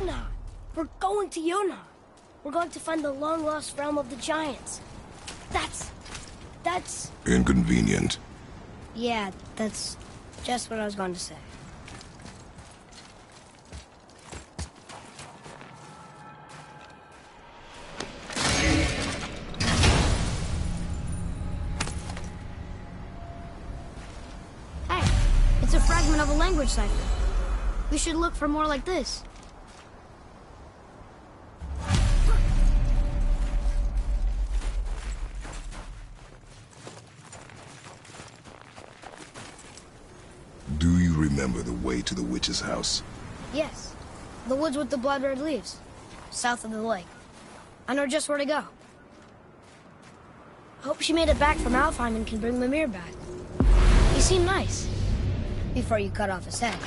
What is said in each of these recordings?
Yunha! We're going to Yunha! We're going to find the long-lost realm of the Giants. That's... Inconvenient. Yeah, that's just what I was going to say. Hey, it's a fragment of a language cipher. We should look for more like this. Do you remember the way to the witch's house? Yes. The woods with the blood-red leaves. South of the lake. I know just where to go. Hope she made it back from Alfheim and can bring Mimir back. He seemed nice. Before you cut off his head.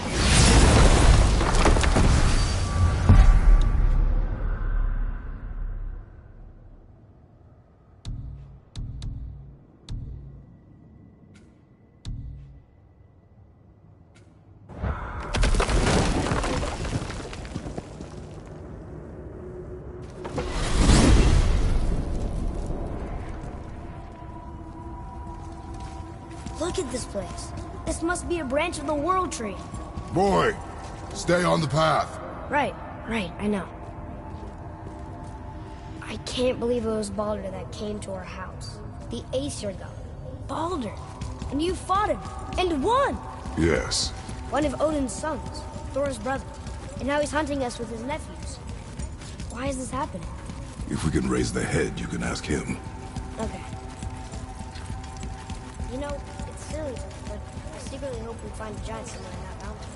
Look at this place. This must be a branch of the World Tree. Boy, stay on the path. Right, I know. I can't believe it was Baldur that came to our house. The Aesir god. Baldur. And you fought him. And won! Yes. One of Odin's sons. Thor's brother. And now he's hunting us with his nephews. Why is this happening? If we can raise the head, you can ask him. Okay. You know, it's silly, but I secretly hope we find a giant somewhere in that mountain.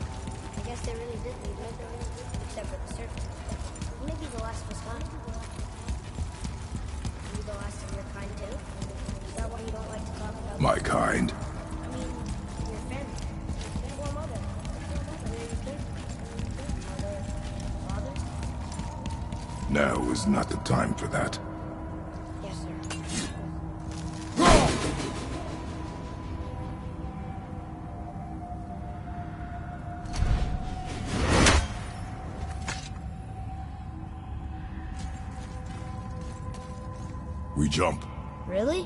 I guess they really did leave it, except for the serpent. Maybe the last was kind. Maybe the last of your kind too? Is that why you don't like to talk about My kind? I mean, your family. Your mother. Where are your kids? Mother, father? Now is not the time for that. Yes, sir. We jump. Really?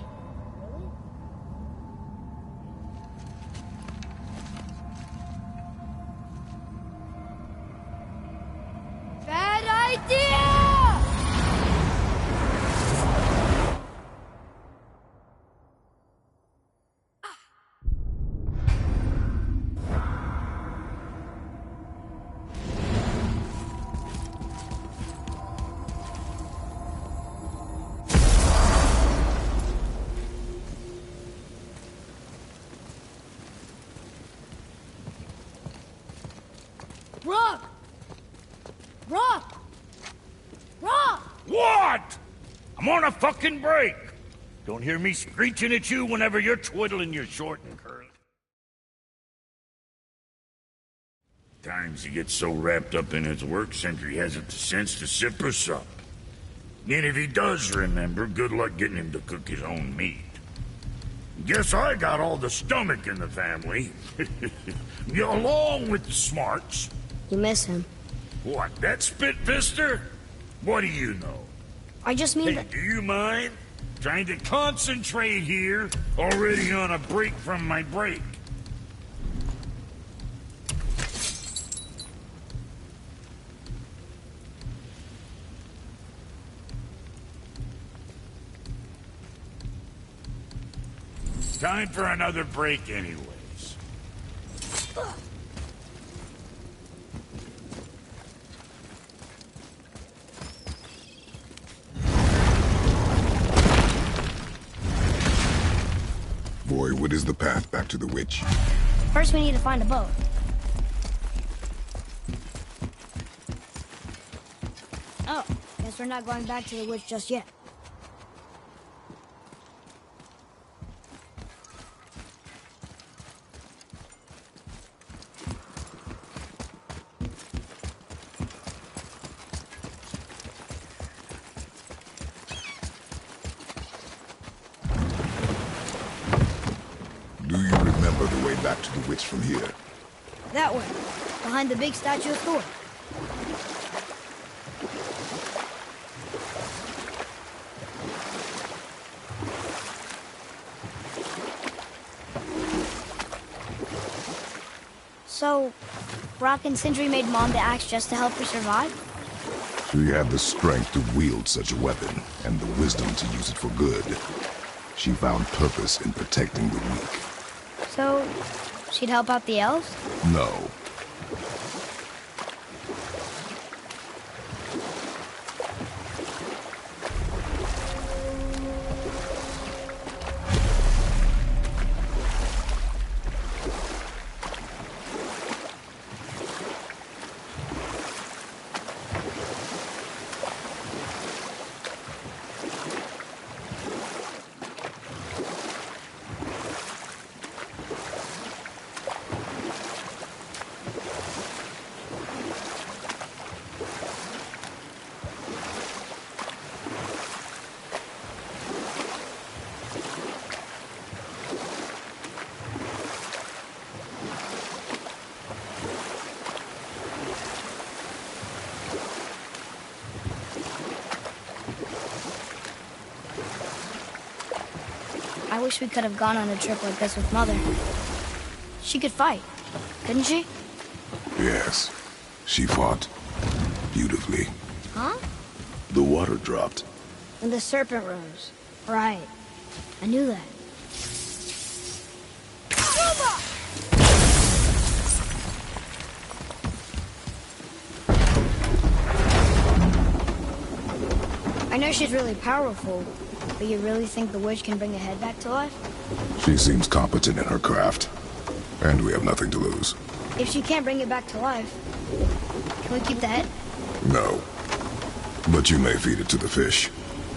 Bad idea! Rock! Rock! Rock! What? I'm on a fucking break. Don't hear me screeching at you whenever you're twiddling your short and curly. Times he gets so wrapped up in his work, Sentry hasn't the sense to sip or sup. And if he does remember, good luck getting him to cook his own meat. Guess I got all the stomach in the family. Along with the smarts. You miss him. What, that spit-fister? What do you know? I just mean Hey, that... do you mind? Trying to concentrate here, already on a break from my break. Time for another break anyways. Boy, what is the path back to the witch? First we need to find a boat. Oh, guess we're not going back to the witch just yet. Do you remember the way back to the witch from here? That way, behind the big statue of Thor. So, Brock and Sindri made Mom the axe just to help her survive? She had the strength to wield such a weapon, and the wisdom to use it for good. She found purpose in protecting the weak. So, she'd help out the elves? No. I wish we could have gone on a trip like this with Mother. She could fight, couldn't she? Yes. She fought. Beautifully. Huh? The water dropped. And the serpent rose. Right. I knew that. I know she's really powerful, but you really think the witch can bring a head back to life? She seems competent in her craft. And we have nothing to lose. If she can't bring it back to life, can we keep the head? No. But you may feed it to the fish.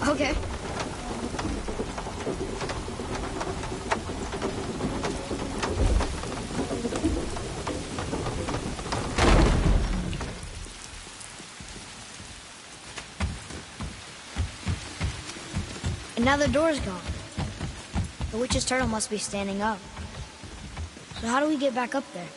Okay. And now the door's gone. The witch's turtle must be standing up. So how do we get back up there?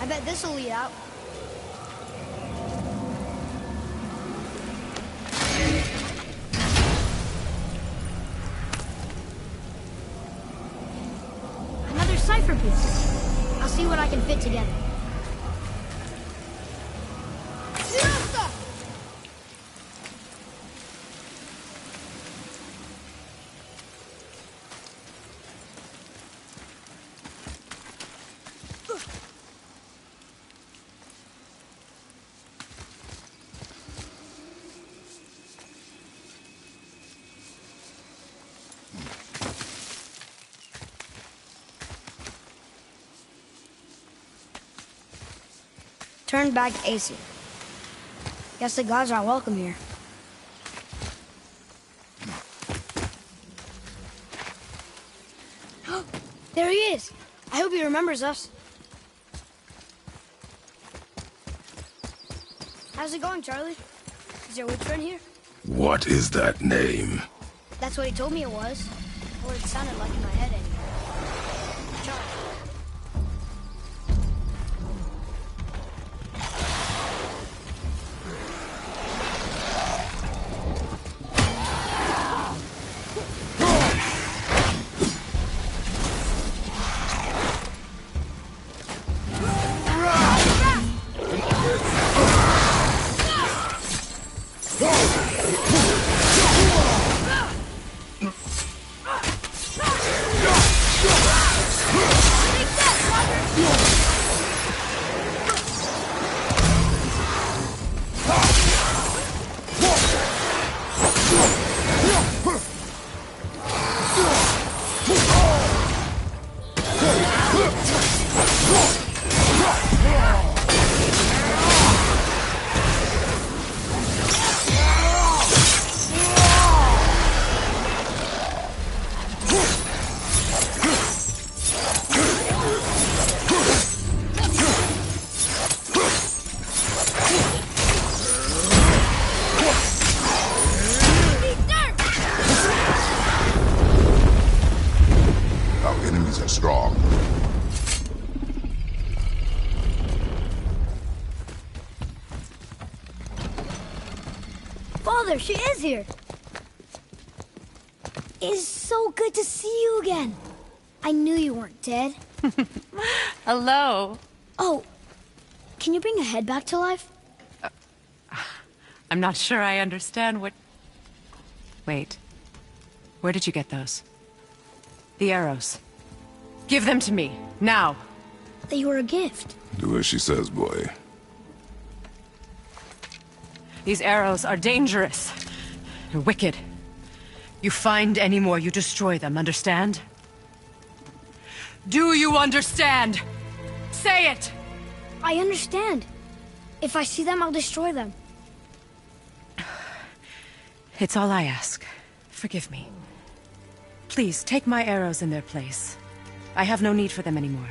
I bet this'll lead out. Another cipher piece. I'll see what I can fit together. turned back to Aesir. Guess the gods aren't welcome here. There he is! I hope he remembers us. How's it going, Charlie? Is there a witch friend here? What is that name? That's what he told me it was. Or it sounded like in my head anyway. Charlie. Strong. Father, she is here! It is so good to see you again. I knew you weren't dead. Hello. Oh, can you bring a head back to life? I'm not sure I understand what... Wait. Where did you get those? The arrows. Give them to me, now. They were a gift. Do as she says, boy. These arrows are dangerous. They're wicked. You find any more, you destroy them, understand? Do you understand? Say it! I understand. If I see them, I'll destroy them. It's all I ask. Forgive me. Please, take my arrows in their place. I have no need for them anymore.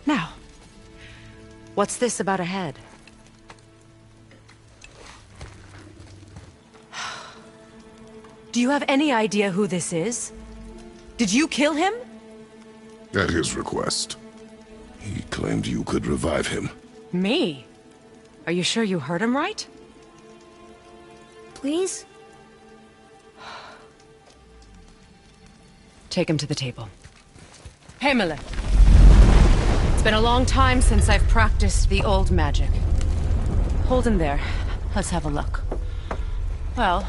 Now, what's this about a head? Do you have any idea who this is? Did you kill him? At his request. He claimed you could revive him. Me? Are you sure you heard him right? Please? Take him to the table. Heimele. It's been a long time since I've practiced the old magic. Hold him there. Let's have a look. Well,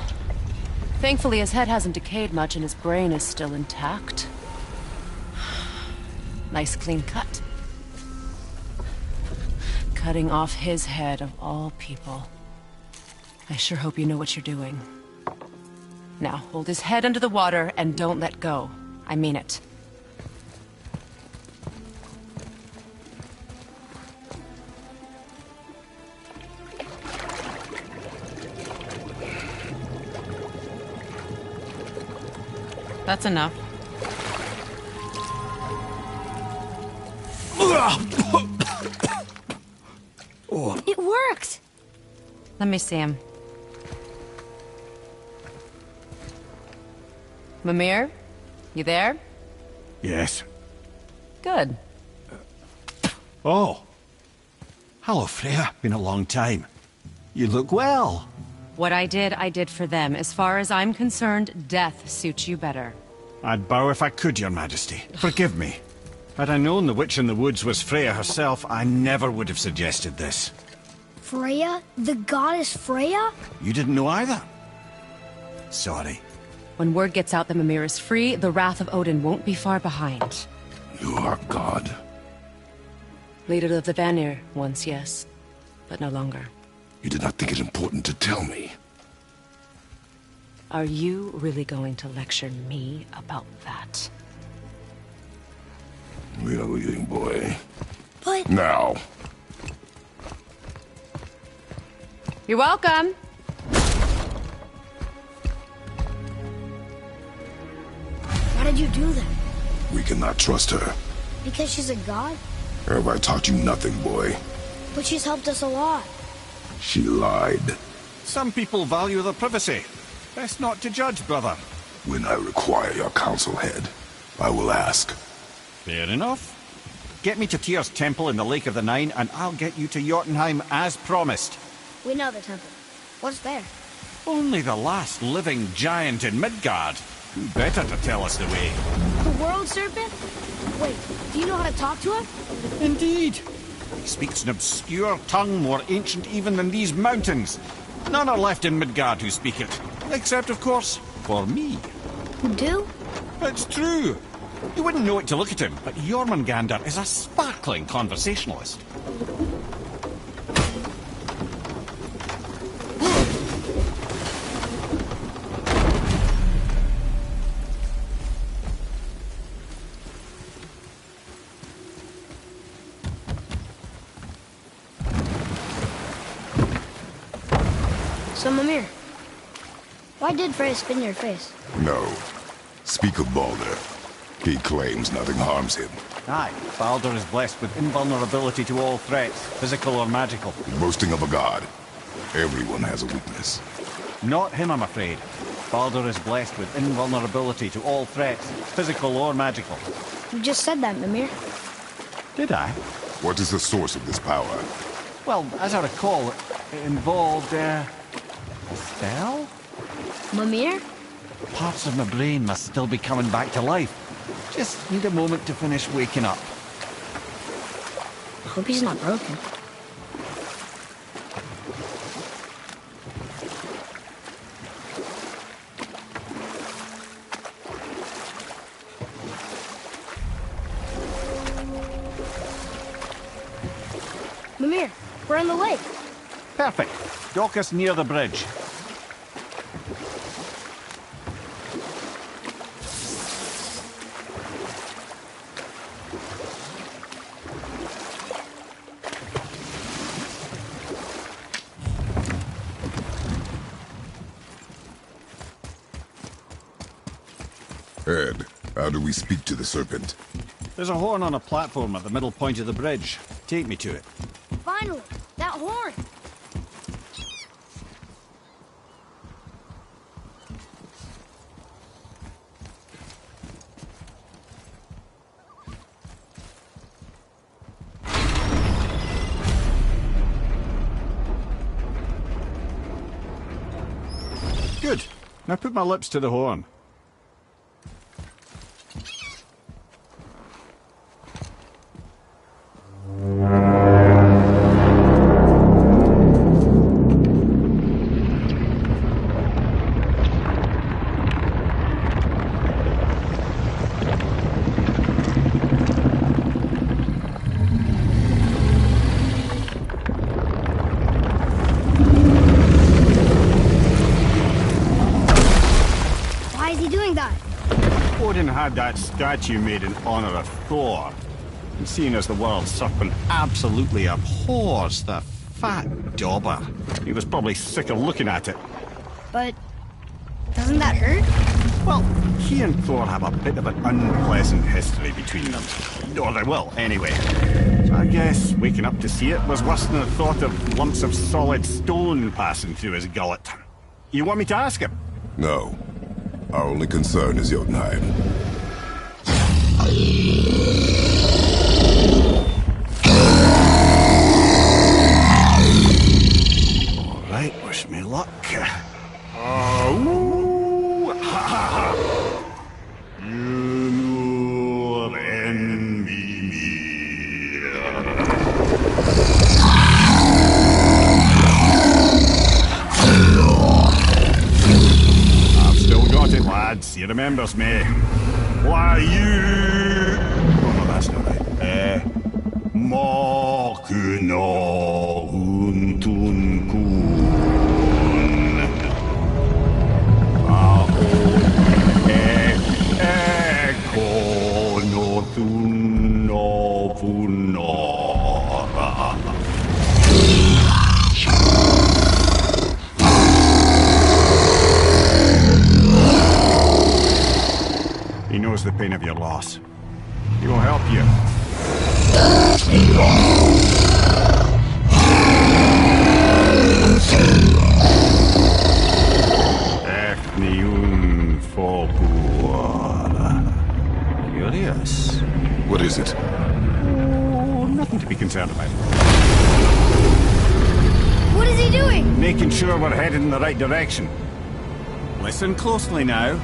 thankfully his head hasn't decayed much and his brain is still intact. Nice clean cut. Cutting off his head of all people. I sure hope you know what you're doing. Now, hold his head under the water and don't let go. I mean it. That's enough. It worked! Let me see him. Mimir? You there? Yes. Good. Oh. Hello, Freya. Been a long time. You look well. What I did for them. As far as I'm concerned, death suits you better. I'd bow if I could, Your Majesty. Forgive me. Had I known the witch in the woods was Freya herself, I never would have suggested this. Freya? The goddess Freya? You didn't know either? Sorry. When word gets out that Mimir is free, the wrath of Odin won't be far behind. You are God. Leader of the Vanir, once, yes. But no longer. You did not think it important to tell me. Are you really going to lecture me about that? Willing boy. But Now. You're welcome. why did you do that? We cannot trust her. Because she's a god? Have I taught you nothing, boy? But she's helped us a lot. She lied. Some people value their privacy. Best not to judge, brother. When I require your counsel head, I will ask. Fair enough. Get me to Tyr's temple in the Lake of the Nine, and I'll get you to Jotunheim as promised. We know the temple. What's there? Only the last living giant in Midgard. Who better to tell us the way? The world serpent? Wait, do you know how to talk to him? Indeed. He speaks an obscure tongue more ancient even than these mountains. None are left in Midgard who speak it. Except, of course, for me. You do? It's true. You wouldn't know it to look at him, but Jormungandr is a sparkling conversationalist. So, Mimir, why did Freya spin your face? No. Speak of Baldur. He claims nothing harms him. Aye, Baldur is blessed with invulnerability to all threats, physical or magical. Boasting of a god. Everyone has a weakness. Not him, I'm afraid. Baldur is blessed with invulnerability to all threats, physical or magical. You just said that, Mimir. Did I? What is the source of this power? Well, as I recall, it involved, a spell? Mimir? Parts of my brain must still be coming back to life. Just need a moment to finish waking up. Hope he's not broken. Mimir, we're on the lake. Perfect. Dock us near the bridge. Ed, how do we speak to the serpent? There's a horn on a platform at the middle point of the bridge. Take me to it. Finally, that horn. Good. Now put my lips to the horn. Why is he doing that? Odin had that statue made in honor of Thor. And seeing as the world serpent absolutely abhors the fat dauber, he was probably sick of looking at it. But doesn't that hurt? Well, he and Thor have a bit of an unpleasant history between them. Or they will, anyway. So I guess waking up to see it was worse than the thought of lumps of solid stone passing through his gullet. You want me to ask him? No. Our only concern is Jotunheim. All right, wish me luck. Oh, ha ha ha! You envy me. I've still got it, lads. He remembers me. Why you? Oh no, that's not right. Makuna Huntunkun. Eko no tunno. He knows the pain of your loss. He will help you. Ethniun Fobuara. Curious. What is it? Oh, nothing to be concerned about. What is he doing? Making sure we're headed in the right direction. Listen closely now.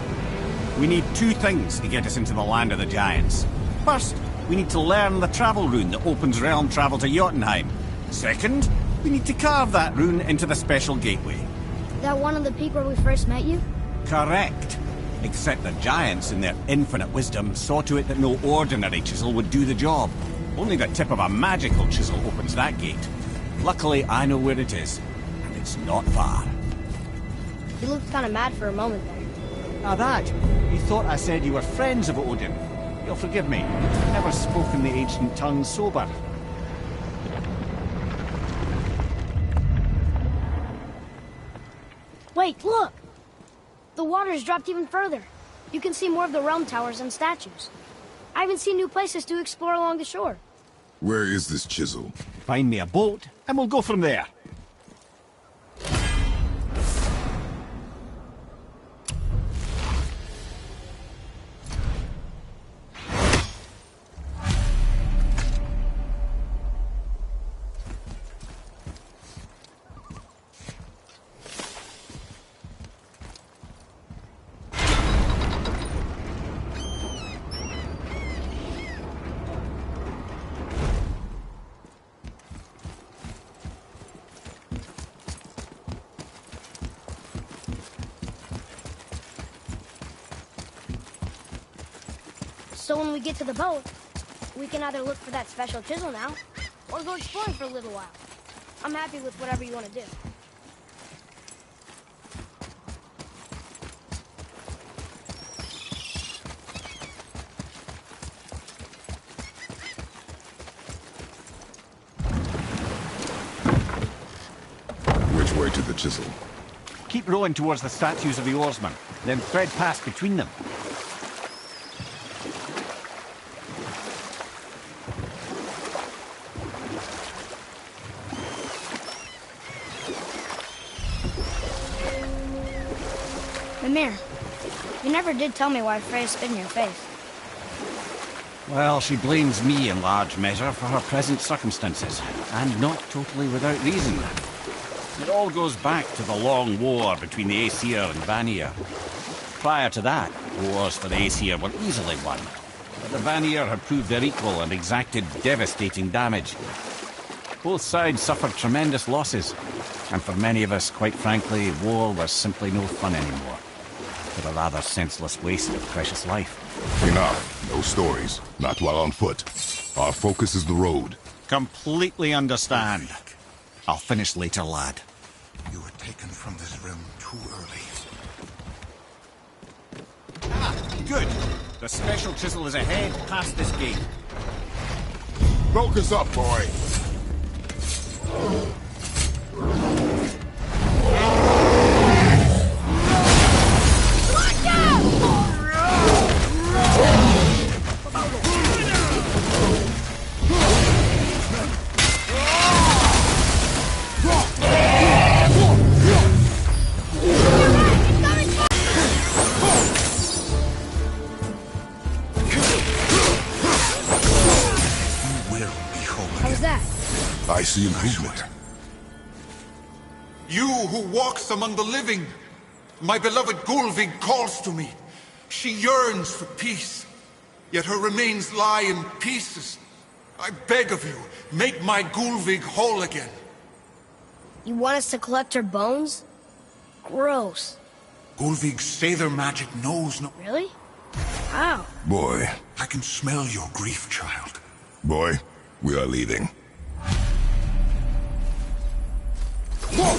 We need two things to get us into the land of the Giants. First, we need to learn the travel rune that opens realm travel to Jotunheim. Second, we need to carve that rune into the special gateway. That one on the peak where we first met you? Correct. Except the Giants, in their infinite wisdom, saw to it that no ordinary chisel would do the job. Only the tip of a magical chisel opens that gate. Luckily, I know where it is, and it's not far. You looked kind of mad for a moment there. Now that, you thought I said you were friends of Odin. You'll forgive me. I've never spoken the ancient tongue sober. Wait, look! The water's dropped even further. You can see more of the realm towers and statues. I even see new places to explore along the shore. Where is this chisel? Find me a boat, and we'll go from there. So when we get to the boat, we can either look for that special chisel now, or go exploring for a little while. I'm happy with whatever you want to do. Which way to the chisel? Keep rowing towards the statues of the oarsmen, then thread past between them. Mimir, you never did tell me why Freya spit in your face. Well, she blames me in large measure for her present circumstances, and not totally without reason. It all goes back to the long war between the Aesir and Vanir. Prior to that, wars for the Aesir were easily won, but the Vanir had proved their equal and exacted devastating damage. Both sides suffered tremendous losses, and for many of us, quite frankly, war was simply no fun anymore. But a rather senseless waste of precious life. Enough. No stories. Not while on foot. Our focus is the road. Completely understand. I'll finish later, lad. You were taken from this realm too early. Ah, good. The special chisel is ahead, past this gate. Focus up, boy. I see improvement. You who walks among the living, my beloved Gulvig calls to me. She yearns for peace, yet her remains lie in pieces. I beg of you, make my Gulvig whole again. You want us to collect her bones? Gross. Gulvig's Seidr magic knows no... Really? How? Boy. I can smell your grief, child. Boy, we are leaving.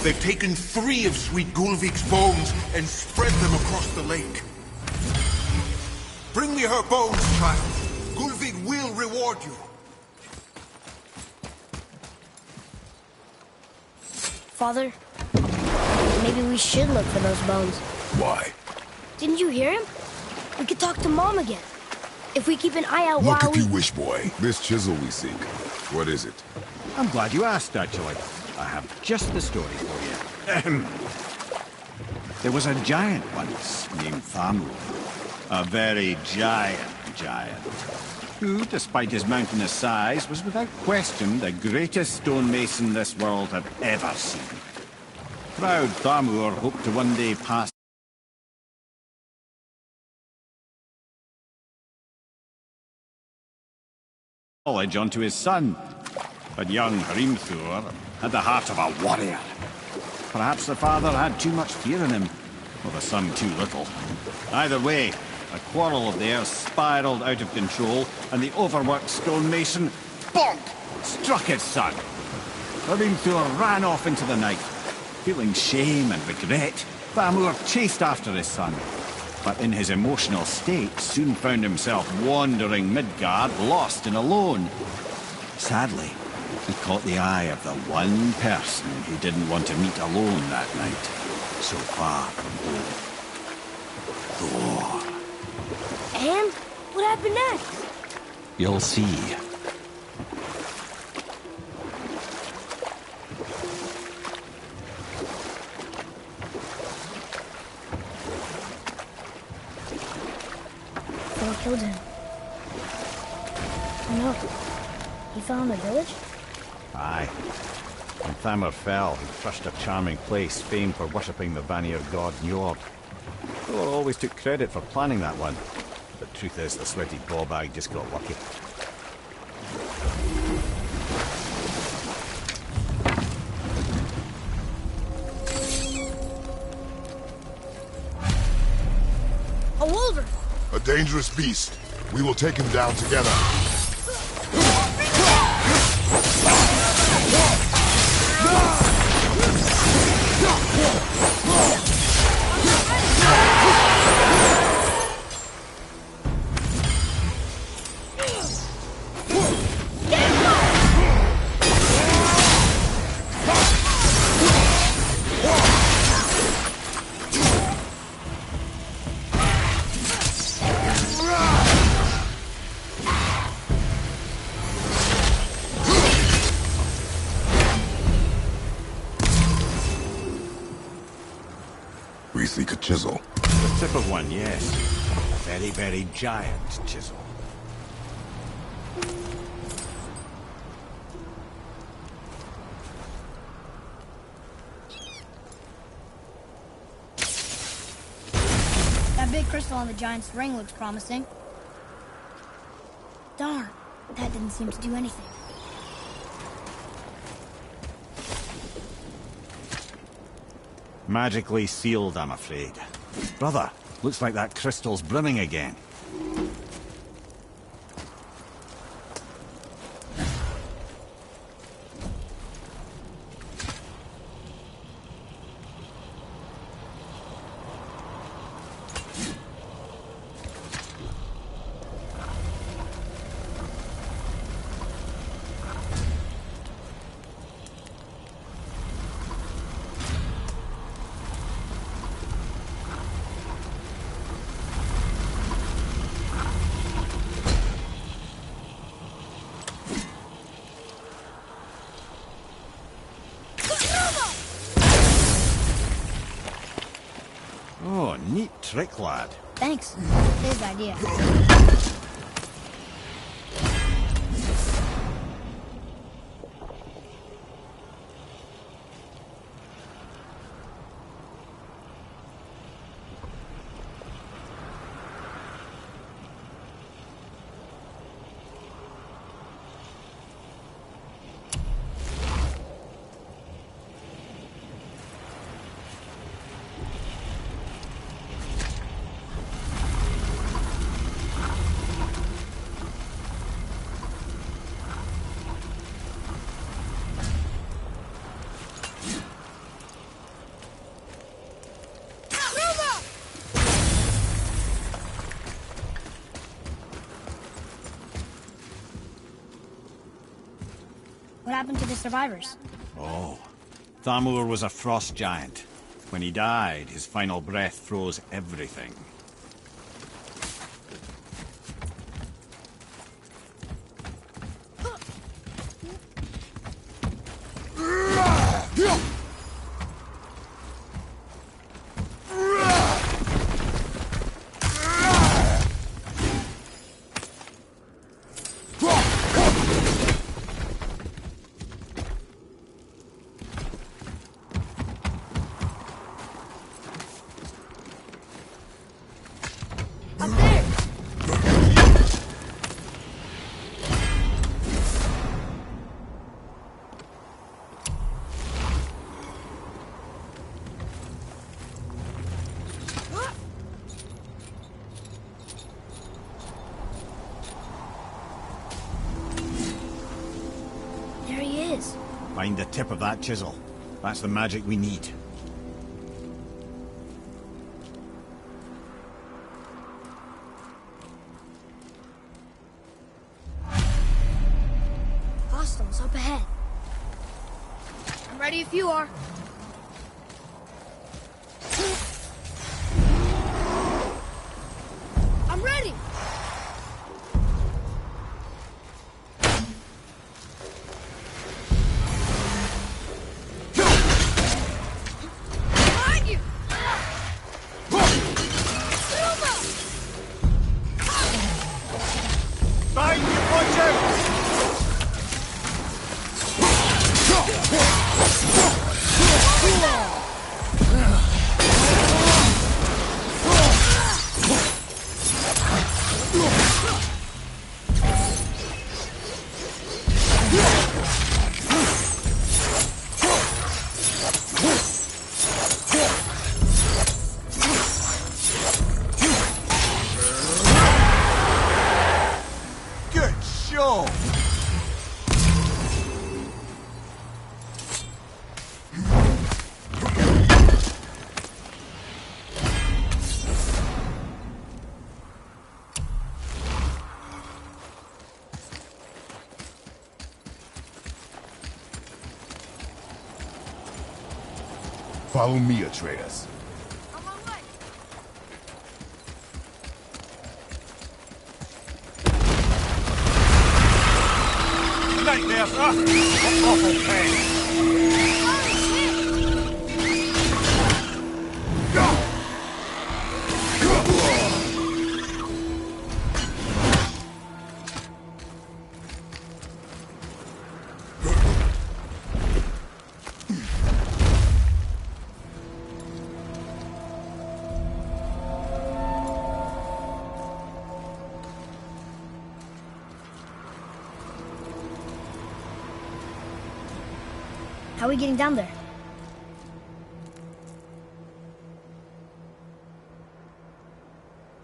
They've taken 3 of sweet Gulvig's bones and spread them across the lake. Bring me her bones, child. Gulvig will reward you. Father, maybe we should look for those bones. Why? Didn't you hear him? We could talk to Mom again. If we keep an eye out Look while if you wish, boy. This chisel we seek. What is it? I'm glad you asked, actually. I have just the story for you. There was a giant once named Thamur. A very giant, who, despite his mountainous size, was without question the greatest stonemason this world had ever seen. Proud Thamur hoped to one day pass knowledge onto his son. But young Hrimthur had the heart of a warrior. Perhaps the father had too much fear in him, or the son too little. Either way, a quarrel of theirs spiraled out of control, and the overworked stonemason, bonk, struck his son. Hrimthur ran off into the night. Feeling shame and regret, Thamur chased after his son. But in his emotional state, soon found himself wandering Midgard, lost and alone. Sadly, he caught the eye of the one person he didn't want to meet alone that night, so far from home. Thor. And? What happened next? You'll see. Thor killed him. Oh no. He fell in the village? Aye. When Thamur fell, he crushed a charming place famed for worshipping the Vanir god Njord. Thor always took credit for planning that one. But truth is, the sweaty ballbag just got lucky. A wolver! A dangerous beast. We will take him down together. We seek a chisel. The tip of one, yes. A very, very giant chisel. That big crystal on the giant's ring looks promising. Darn, that didn't seem to do anything. Magically sealed, I'm afraid. Brother, looks like that crystal's brimming again. Oh, neat trick, lad. Thanks. His idea. What happened to the survivors? Oh, Thamur was a frost giant. When he died, his final breath froze everything. Find the tip of that chisel. That's the magic we need. Hostiles up ahead. I'm ready if you are. I'm ready! Behind you! Behind you, watch out! Good show! Follow me, Atreus. On my way! Nightmare! Awful pain! How are we getting down there?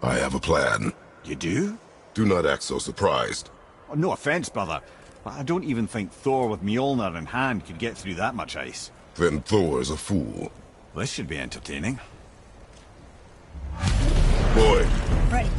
I have a plan. You do? Do not act so surprised. Oh, no offense, brother, but I don't even think Thor with Mjolnir in hand could get through that much ice. Then Thor is a fool. This should be entertaining. Boy, Ready.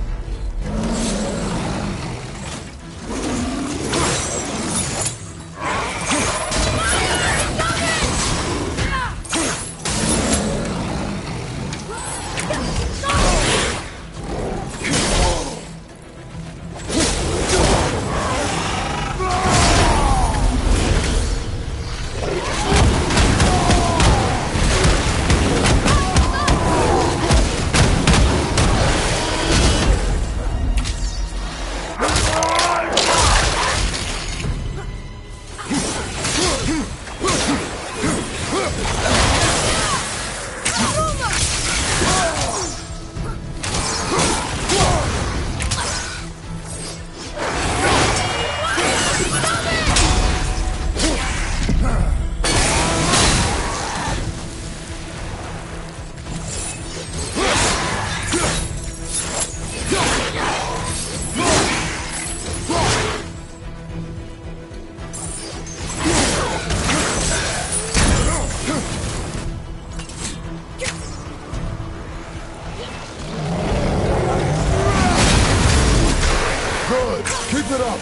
good. Keep it up.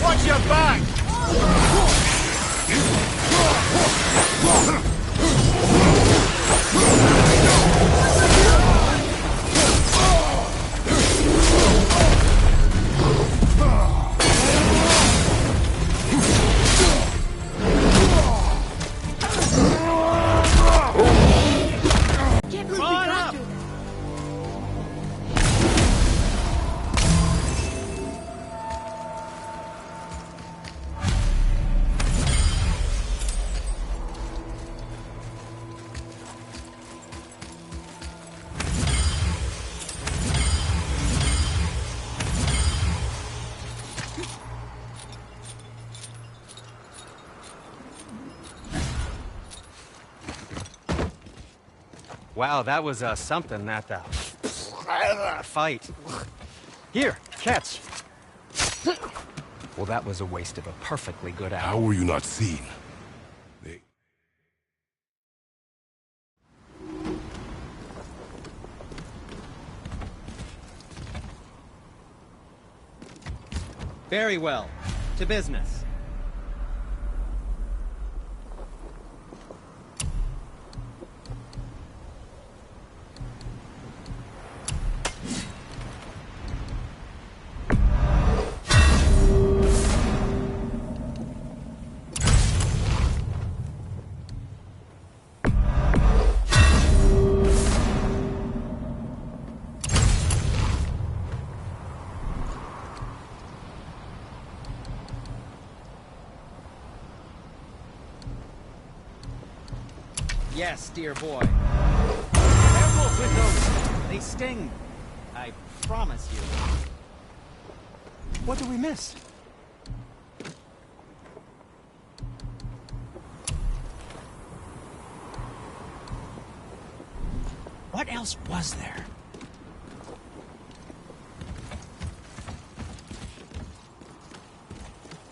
Watch your back! Wow, that was something, that fight. Here, catch. Well, that was a waste of a perfectly good How hour. were you not seen? They... Very well. To business. Yes, dear boy. Careful with those. They sting. I promise you. What did we miss? What else was there?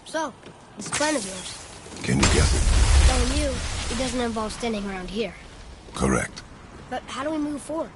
So, this plan of yours. Can you guess it? Knowing you, it doesn't involve standing around here. Correct. But how do we move forward?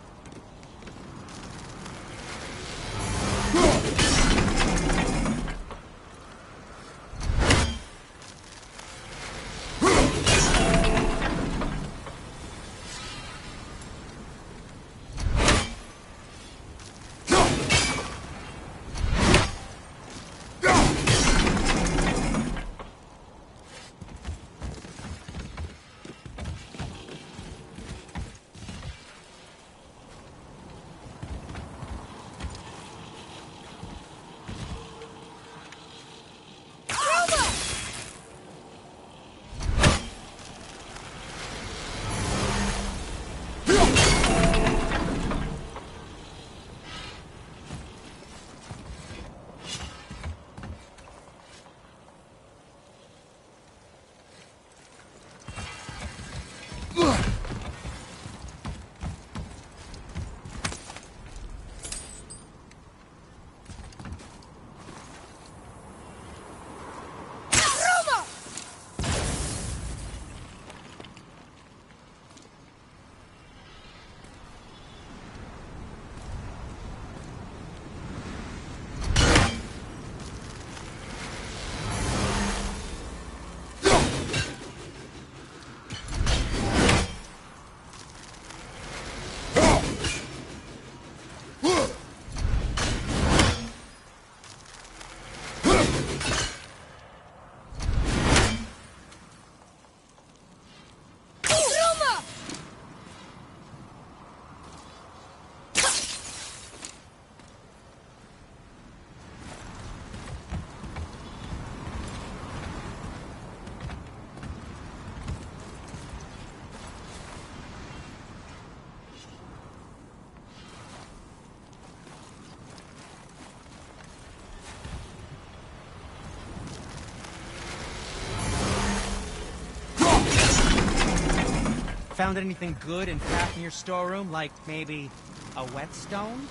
Found anything good in Fafnir's storeroom, like maybe a whetstone?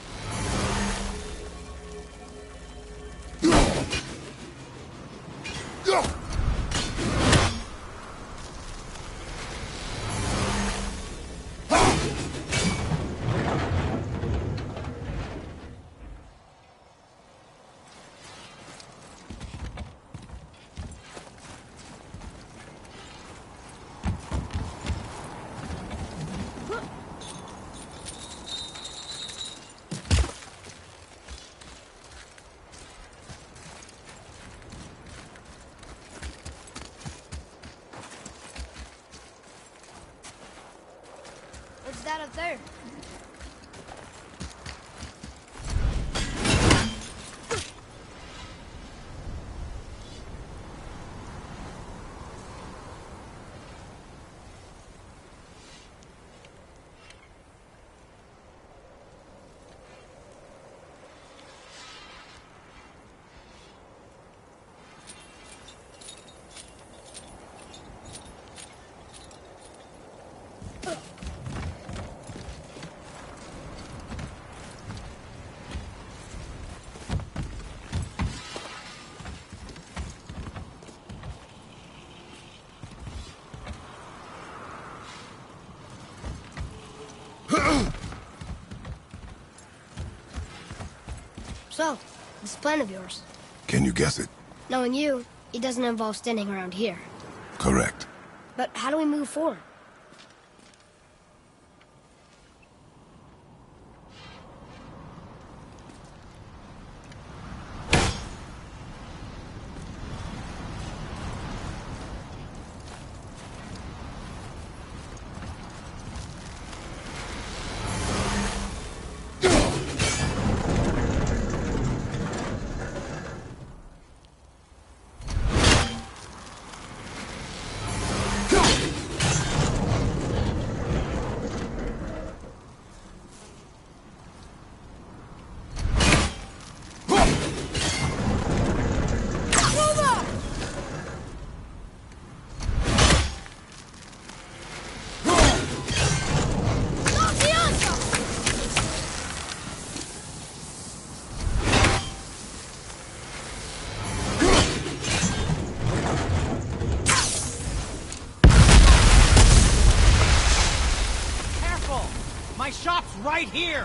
What's that up there? So, this plan of yours. Can you guess it? Knowing you, it doesn't involve standing around here. Correct. But how do we move forward? My shop's right here!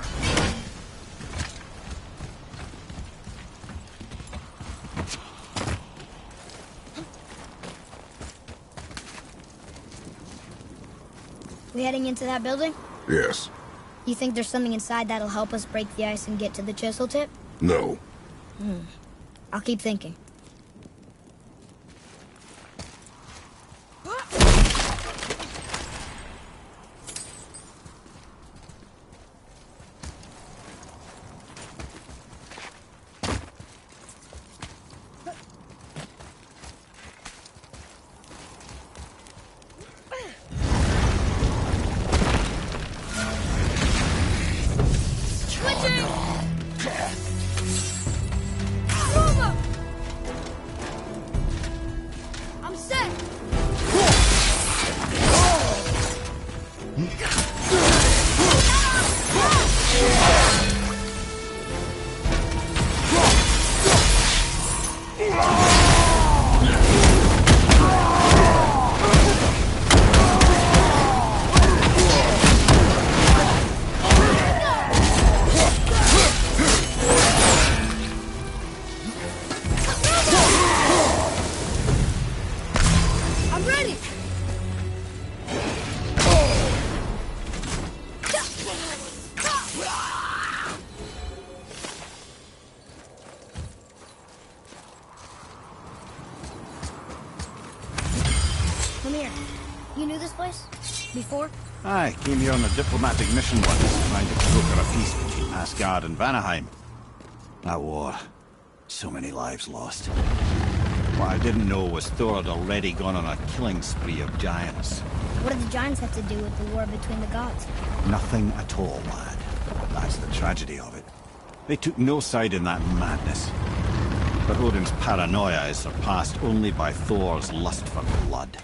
We heading into that building? Yes. You think there's something inside that'll help us break the ice and get to the chisel tip? No. I'll keep thinking. I'm set! I'm ready! Come here. You knew this place? Before? I came here on a diplomatic mission once, trying to broker a peace between Asgard and Vanaheim. That war. So many lives lost. What I didn't know was Thor had already gone on a killing spree of giants. What do the giants have to do with the war between the gods? Nothing at all, lad. That's the tragedy of it. They took no side in that madness. But Odin's paranoia is surpassed only by Thor's lust for blood.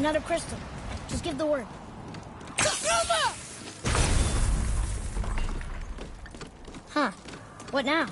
Another crystal. Just give the word. Huh. What now?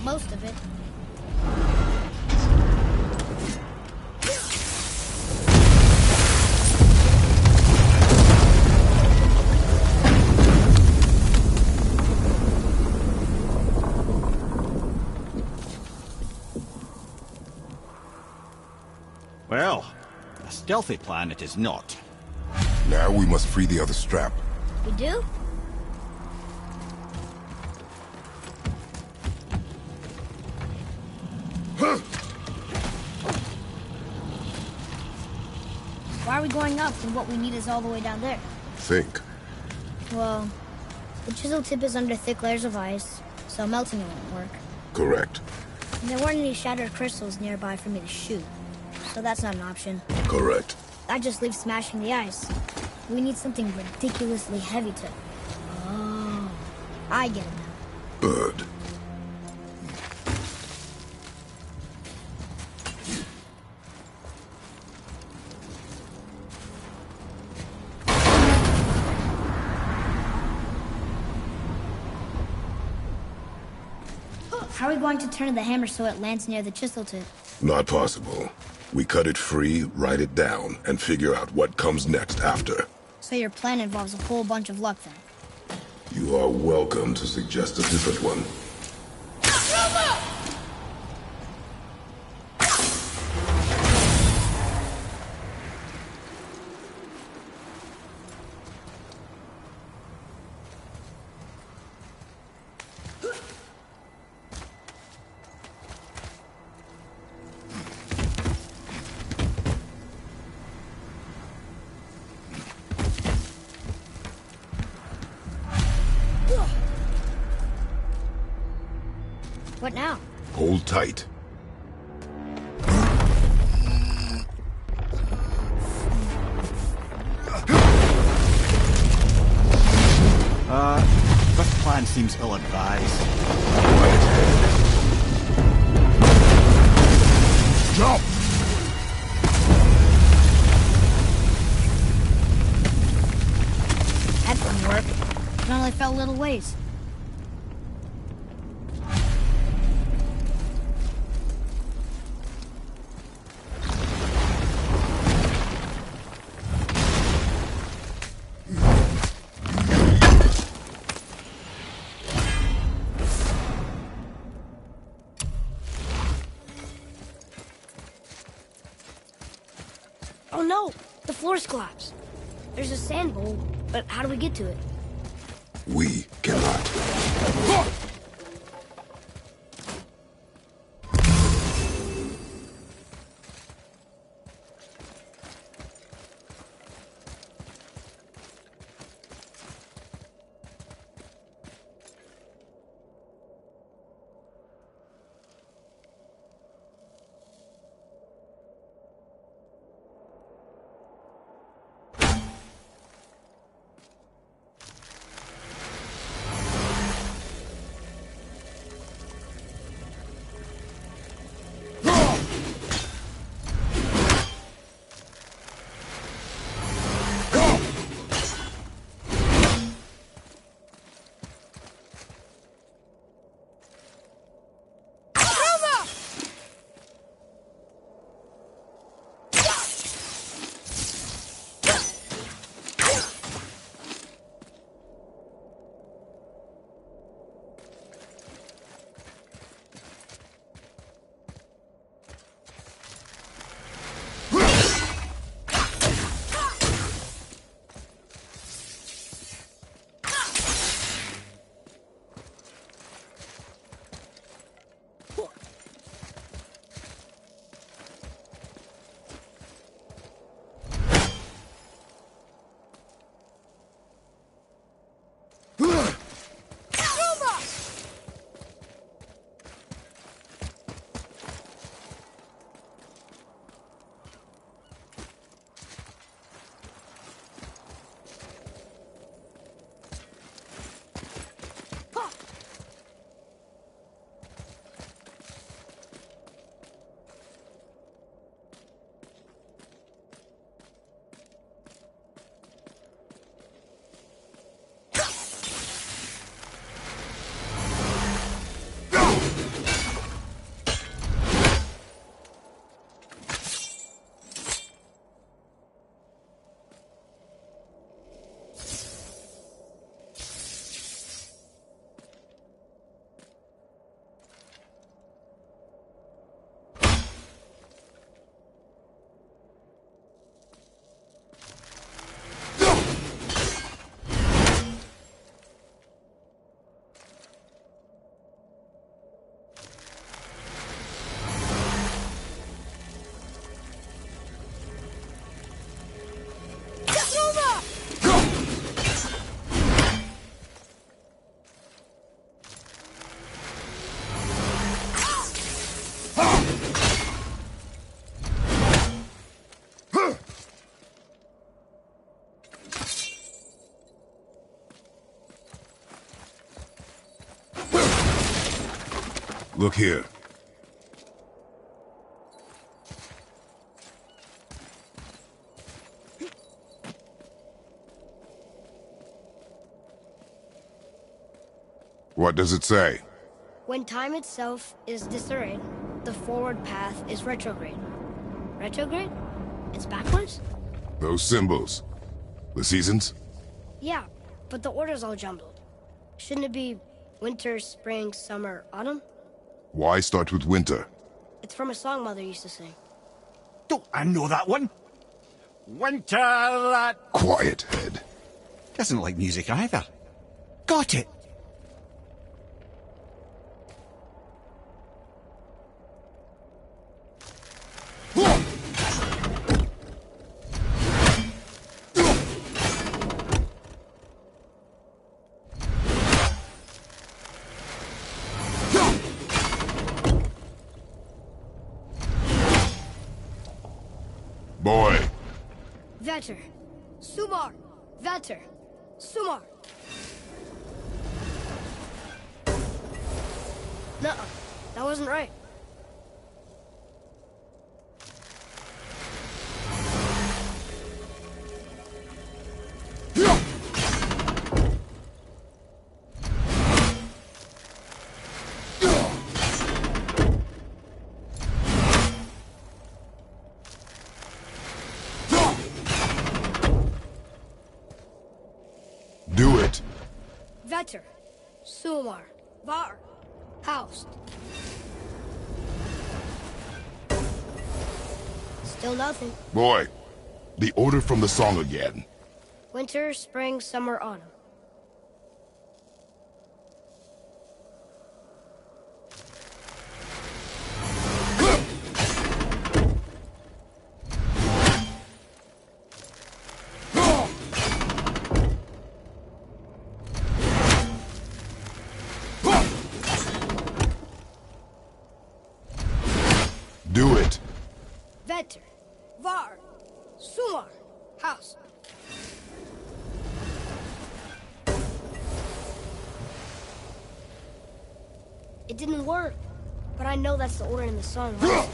Most of it. Well, a stealthy plan it is not. Now we must free the other strap. We do? Why are we going up when what we need is all the way down there? Think. Well, the chisel tip is under thick layers of ice, so melting it won't work. Correct. And there weren't any shattered crystals nearby for me to shoot, so that's not an option. Correct. That just leaves smashing the ice. We need something ridiculously heavy to... Oh, I get it now. Good. How are we going to turn the hammer so it lands near the chisel tip? Not possible. We cut it free, write it down, and figure out what comes next after. So your plan involves a whole bunch of luck then? You are welcome to suggest a different one. What now? Hold tight. This plan seems ill-advised. Jump! That didn't work. It only fell a little ways. Oh no! The floor's collapsed. There's a sand bowl, but how do we get to it? We cannot. Look here. What does it say? When time itself is disarrayed, the forward path is retrograde. Retrograde? It's backwards? Those symbols. The seasons? Yeah, but the order's all jumbled. Shouldn't it be winter, spring, summer, autumn? Why start with winter? It's from a song Mother used to sing. Don't I know that one? Winter that Quiet, Head. doesn't like music either. Got it. Boy, Vetter. Sumar. Vetter. Sumar. Nuh-uh. That wasn't right. do it. Vetter. Sumar. Var. Housed. Still nothing. Boy, the order from the song again. Winter, spring, summer, autumn. Do it. Vetter. Var. Sumar. House. It didn't work, but I know that's the order in the song, right?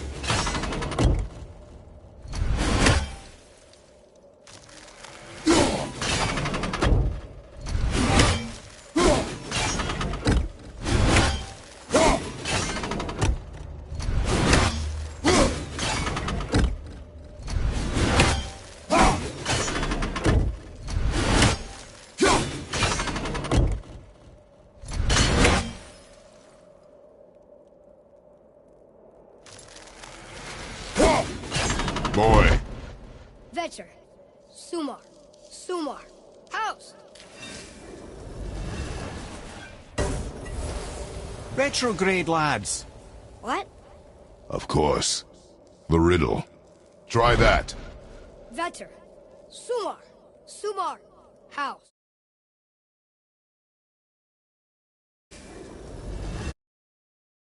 Boy, Vetter. Sumar. Sumar. House. Retrograde, lads. What? of course. The riddle. Try that. Vetter. Sumar. Sumar. House.